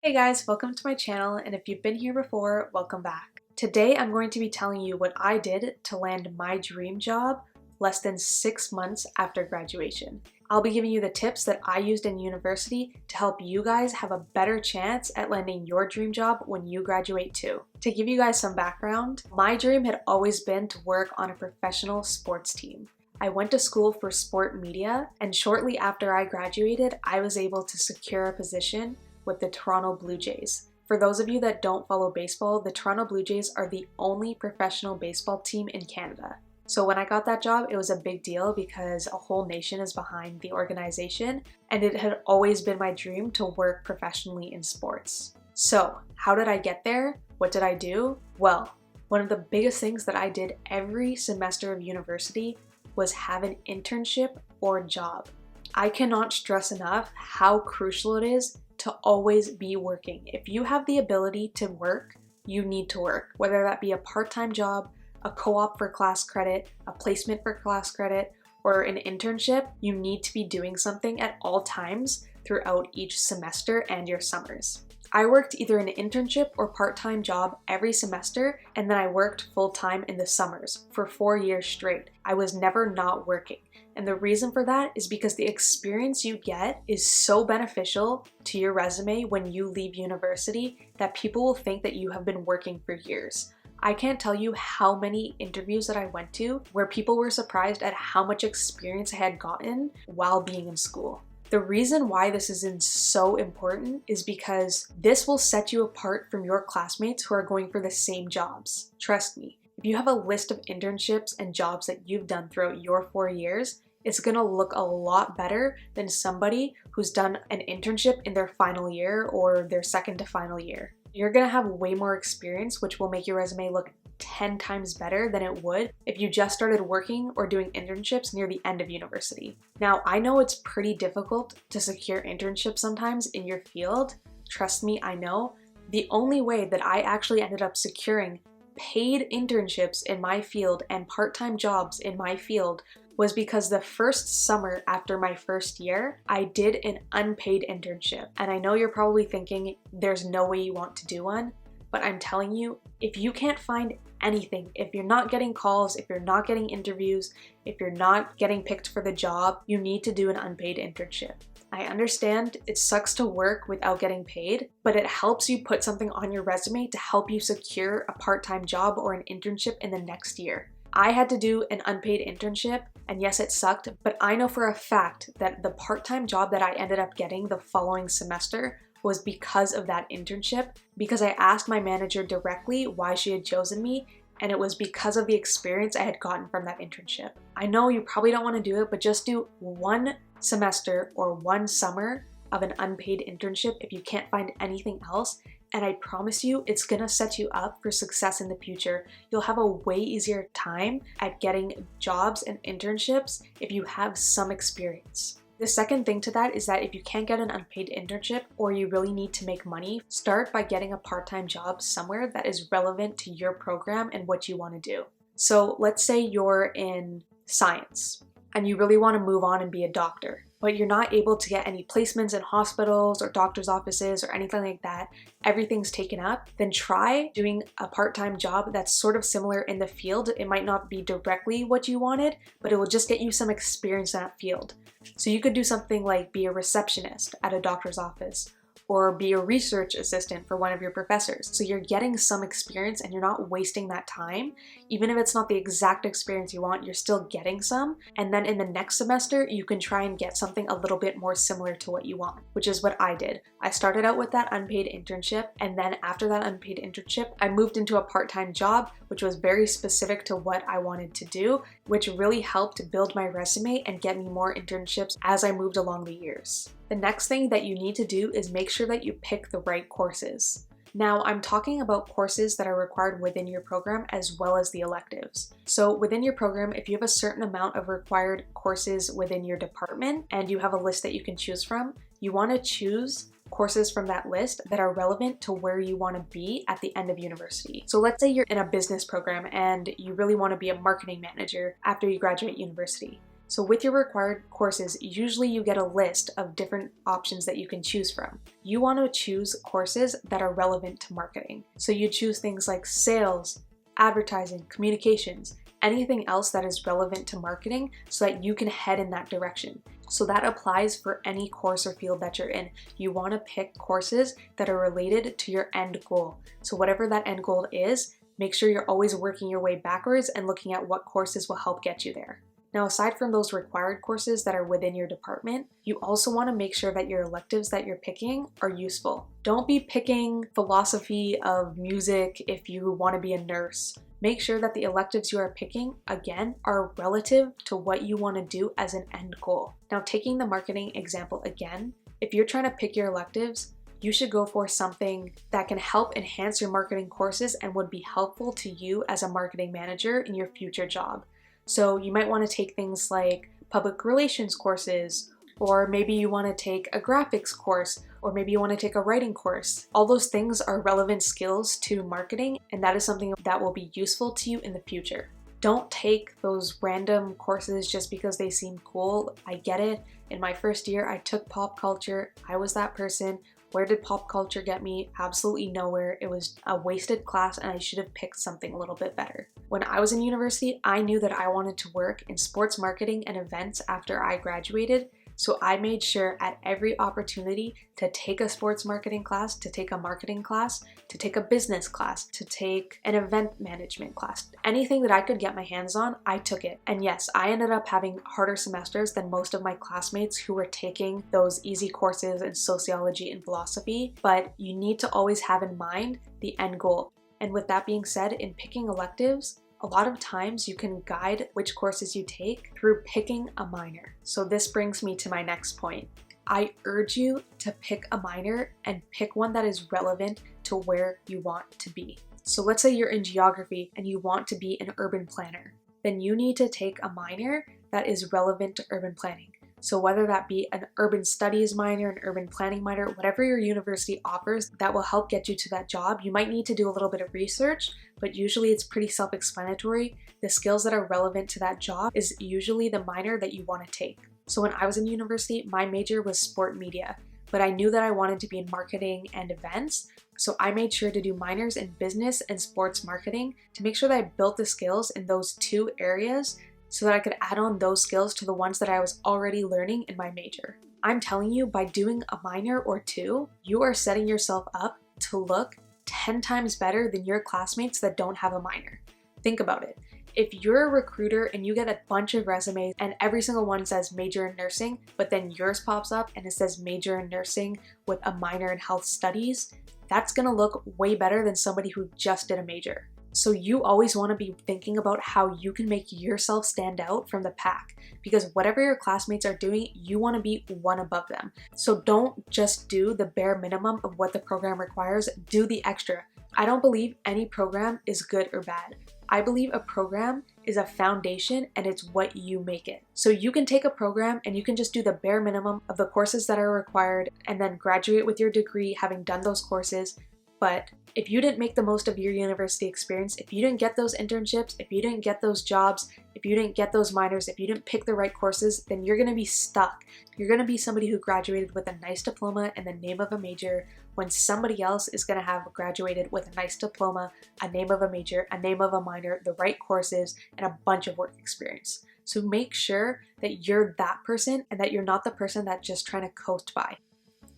Hey guys, welcome to my channel, and if you've been here before, welcome back. Today I'm going to be telling you what I did to land my dream job less than 6 months after graduation. I'll be giving you the tips that I used in university to help you guys have a better chance at landing your dream job when you graduate too. To give you guys some background, my dream had always been to work on a professional sports team. I went to school for sport media, and shortly after I graduated, I was able to secure a position with the Toronto Blue Jays. For those of you that don't follow baseball, the Toronto Blue Jays are the only professional baseball team in Canada. So when I got that job, it was a big deal because a whole nation is behind the organization, and it had always been my dream to work professionally in sports. So how did I get there? What did I do? Well, one of the biggest things that I did every semester of university was have an internship or job. I cannot stress enough how crucial it is to always be working. If you have the ability to work, you need to work, whether that be a part-time job, a co-op for class credit, a placement for class credit, or an internship. You need to be doing something at all times throughout each semester and your summers. I worked either an internship or part-time job every semester, and then I worked full-time in the summers for 4 years straight. I was never not working. And the reason for that is because the experience you get is so beneficial to your resume when you leave university that people will think that you have been working for years. I can't tell you how many interviews that I went to where people were surprised at how much experience I had gotten while being in school. The reason why this is so important is because this will set you apart from your classmates who are going for the same jobs. Trust me, if you have a list of internships and jobs that you've done throughout your 4 years, it's gonna look a lot better than somebody who's done an internship in their final year or their second to final year. You're gonna have way more experience, which will make your resume look 10 times better than it would if you just started working or doing internships near the end of university. Now, I know it's pretty difficult to secure internships sometimes in your field. Trust me, I know. The only way that I actually ended up securing paid internships in my field and part-time jobs in my field was because the first summer after my first year, I did an unpaid internship. And I know you're probably thinking there's no way you want to do one, but I'm telling you, if you can't find anything, if you're not getting calls, if you're not getting interviews, if you're not getting picked for the job, you need to do an unpaid internship. I understand it sucks to work without getting paid, but it helps you put something on your resume to help you secure a part-time job or an internship in the next year. I had to do an unpaid internship, and yes, it sucked, but I know for a fact that the part-time job that I ended up getting the following semester was because of that internship, because I asked my manager directly why she had chosen me, and it was because of the experience I had gotten from that internship. I know you probably don't want to do it, but just do one semester or one summer of an unpaid internship if you can't find anything else, and I promise you it's gonna set you up for success in the future. You'll have a way easier time at getting jobs and internships if you have some experience. The second thing to that is that if you can't get an unpaid internship or you really need to make money, start by getting a part-time job somewhere that is relevant to your program and what you want to do. So let's say you're in science and you really want to move on and be a doctor, but you're not able to get any placements in hospitals or doctor's offices or anything like that, everything's taken up, then try doing a part-time job that's sort of similar in the field. It might not be directly what you wanted, but it will just get you some experience in that field. So you could do something like be a receptionist at a doctor's office, or be a research assistant for one of your professors. So you're getting some experience and you're not wasting that time. Even if it's not the exact experience you want, you're still getting some. And then in the next semester, you can try and get something a little bit more similar to what you want, which is what I did. I started out with that unpaid internship, and then after that unpaid internship, I moved into a part-time job, which was very specific to what I wanted to do, which really helped build my resume and get me more internships as I moved along the years. The next thing that you need to do is make sure that you pick the right courses. Now, I'm talking about courses that are required within your program as well as the electives. So within your program, if you have a certain amount of required courses within your department and you have a list that you can choose from, you want to choose courses from that list that are relevant to where you want to be at the end of university. So let's say you're in a business program and you really want to be a marketing manager after you graduate university. So with your required courses, usually you get a list of different options that you can choose from. You want to choose courses that are relevant to marketing. So you choose things like sales, advertising, communications, anything else that is relevant to marketing so that you can head in that direction. So that applies for any course or field that you're in. You want to pick courses that are related to your end goal. So whatever that end goal is, make sure you're always working your way backwards and looking at what courses will help get you there. Now, aside from those required courses that are within your department, you also want to make sure that your electives that you're picking are useful. Don't be picking philosophy of music if you want to be a nurse. Make sure that the electives you are picking, again, are relative to what you want to do as an end goal. Now, taking the marketing example again, if you're trying to pick your electives, you should go for something that can help enhance your marketing courses and would be helpful to you as a marketing manager in your future job. So you might want to take things like public relations courses, or maybe you want to take a graphics course, or maybe you want to take a writing course. All those things are relevant skills to marketing, and that is something that will be useful to you in the future. Don't take those random courses just because they seem cool. I get it. In my first year, I took pop culture. I was that person. Where did pop culture get me? Absolutely nowhere. It was a wasted class and I should have picked something a little bit better. When I was in university, I knew that I wanted to work in sports marketing and events after I graduated. So I made sure at every opportunity to take a sports marketing class, to take a marketing class, to take a business class, to take an event management class. Anything that I could get my hands on, I took it. And yes, I ended up having harder semesters than most of my classmates who were taking those easy courses in sociology and philosophy, but you need to always have in mind the end goal. And with that being said, in picking electives, a lot of times you can guide which courses you take through picking a minor. So this brings me to my next point. I urge you to pick a minor and pick one that is relevant to where you want to be. So let's say you're in geography and you want to be an urban planner. Then you need to take a minor that is relevant to urban planning. So whether that be an urban studies minor, an urban planning minor, whatever your university offers that will help get you to that job, you might need to do a little bit of research, but usually it's pretty self-explanatory. The skills that are relevant to that job is usually the minor that you want to take. So when I was in university, my major was sport media, but I knew that I wanted to be in marketing and events. So I made sure to do minors in business and sports marketing to make sure that I built the skills in those two areas so that I could add on those skills to the ones that I was already learning in my major. I'm telling you, by doing a minor or two, you are setting yourself up to look 10 times better than your classmates that don't have a minor. Think about it. If you're a recruiter and you get a bunch of resumes and every single one says major in nursing, but then yours pops up and it says major in nursing with a minor in health studies, that's gonna look way better than somebody who just did a major. So you always want to be thinking about how you can make yourself stand out from the pack, because whatever your classmates are doing, you want to be one above them. So don't just do the bare minimum of what the program requires, do the extra. I don't believe any program is good or bad. I believe a program is a foundation and it's what you make it. So you can take a program and you can just do the bare minimum of the courses that are required and then graduate with your degree having done those courses. But if you didn't make the most of your university experience, if you didn't get those internships, if you didn't get those jobs, if you didn't get those minors, if you didn't pick the right courses, then you're going to be stuck. You're going to be somebody who graduated with a nice diploma and the name of a major when somebody else is going to have graduated with a nice diploma, a name of a major, a name of a minor, the right courses, and a bunch of work experience. So make sure that you're that person and that you're not the person that's just trying to coast by.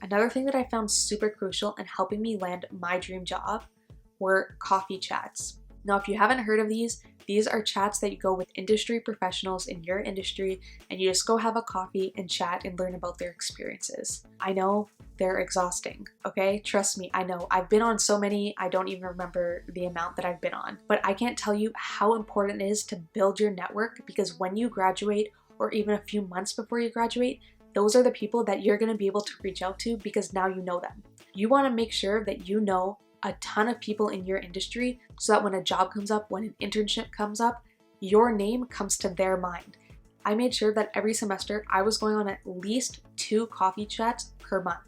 Another thing that I found super crucial in helping me land my dream job were coffee chats. Now, if you haven't heard of these are chats that you go with industry professionals in your industry and you just go have a coffee and chat and learn about their experiences. I know they're exhausting, okay? Trust me, I know. I've been on so many, I don't even remember the amount that I've been on. But I can't tell you how important it is to build your network, because when you graduate, or even a few months before you graduate, those are the people that you're going to be able to reach out to because now you know them. You want to make sure that you know a ton of people in your industry so that when a job comes up, when an internship comes up, your name comes to their mind. I made sure that every semester I was going on at least 2 coffee chats per month.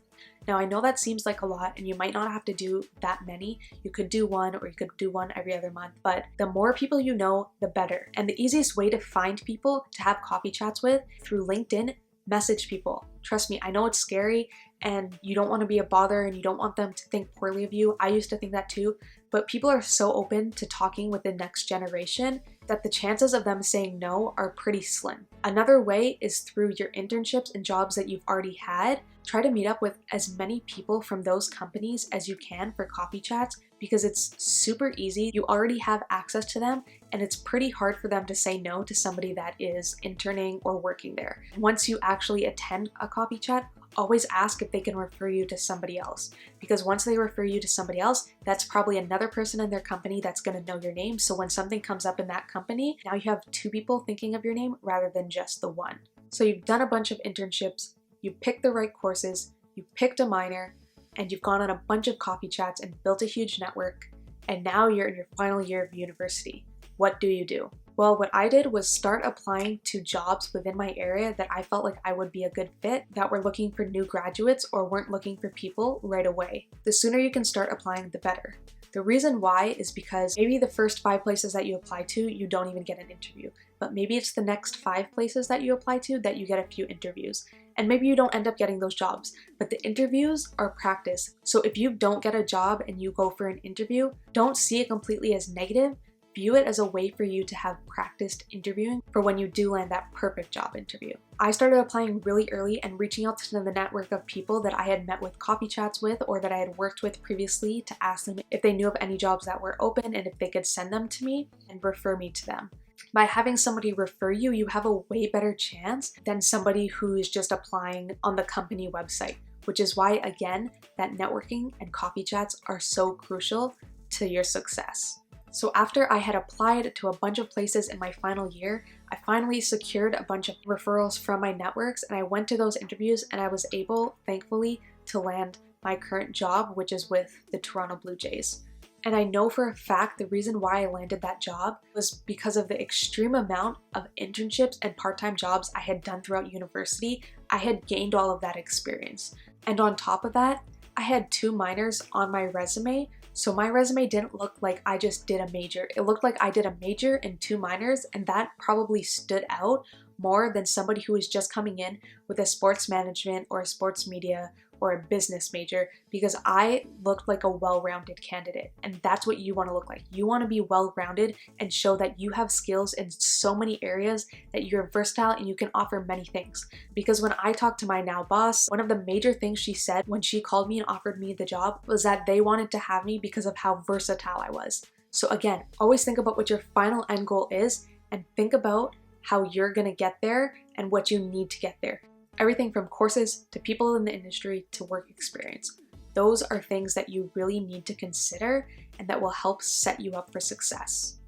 Now I know that seems like a lot and you might not have to do that many. You could do one or you could do one every other month, but the more people you know, the better. And the easiest way to find people to have coffee chats with through LinkedIn, message people. Trust me, I know it's scary and you don't want to be a bother and you don't want them to think poorly of you. I used to think that too, but people are so open to talking with the next generation that the chances of them saying no are pretty slim. Another way is through your internships and jobs that you've already had. Try to meet up with as many people from those companies as you can for coffee chats because it's super easy. You already have access to them and it's pretty hard for them to say no to somebody that is interning or working there. Once you actually attend a coffee chat, always ask if they can refer you to somebody else, because once they refer you to somebody else, that's probably another person in their company that's going to know your name. So when something comes up in that company, now you have two people thinking of your name rather than just the one. So you've done a bunch of internships, you picked the right courses, you picked a minor, and you've gone on a bunch of coffee chats and built a huge network, and now you're in your final year of university. What do you do? Well, what I did was start applying to jobs within my area that I felt like I would be a good fit, that were looking for new graduates or weren't looking for people right away. The sooner you can start applying, the better. The reason why is because maybe the first 5 places that you apply to, you don't even get an interview, but maybe it's the next 5 places that you apply to that you get a few interviews. And maybe you don't end up getting those jobs, but the interviews are practice. So if you don't get a job and you go for an interview, don't see it completely as negative. View it as a way for you to have practiced interviewing for when you do land that perfect job interview. I started applying really early and reaching out to the network of people that I had met with coffee chats with or that I had worked with previously to ask them if they knew of any jobs that were open and if they could send them to me and refer me to them. By having somebody refer you, you have a way better chance than somebody who is just applying on the company website, which is why, again, that networking and coffee chats are so crucial to your success. So after I had applied to a bunch of places in my final year, I finally secured a bunch of referrals from my networks and I went to those interviews and I was able, thankfully, to land my current job, which is with the Toronto Blue Jays. And I know for a fact the reason why I landed that job was because of the extreme amount of internships and part-time jobs I had done throughout university. I had gained all of that experience. And on top of that, I had 2 minors on my resume. So my resume didn't look like I just did a major. It looked like I did a major and 2 minors, and that probably stood out more than somebody who was just coming in with a sports management or a sports media or a business major, because I looked like a well-rounded candidate. And that's what you want to look like. You want to be well-rounded and show that you have skills in so many areas, that you're versatile and you can offer many things. Because when I talked to my now boss, one of the major things she said when she called me and offered me the job was that they wanted to have me because of how versatile I was. So again, always think about what your final end goal is and think about how you're going to get there and what you need to get there. Everything from courses to people in the industry to work experience. Those are things that you really need to consider and that will help set you up for success.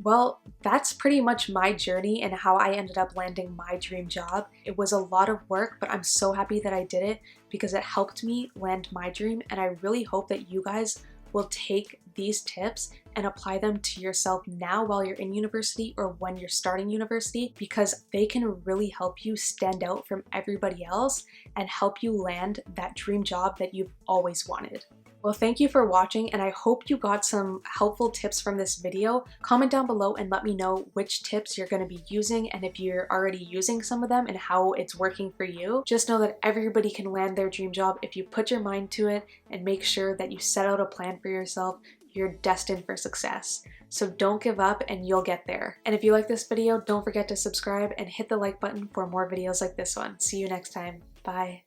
Well, that's pretty much my journey and how I ended up landing my dream job. It was a lot of work, but I'm so happy that I did it because it helped me land my dream, and I really hope that you guys will take these tips and apply them to yourself now while you're in university or when you're starting university, because they can really help you stand out from everybody else and help you land that dream job that you've always wanted. Well, thank you for watching, and I hope you got some helpful tips from this video. Comment down below and let me know which tips you're going to be using and if you're already using some of them and how it's working for you. Just know that everybody can land their dream job if you put your mind to it and make sure that you set out a plan for yourself. You're destined for success. So don't give up and you'll get there. And if you like this video, don't forget to subscribe and hit the like button for more videos like this one. See you next time. Bye.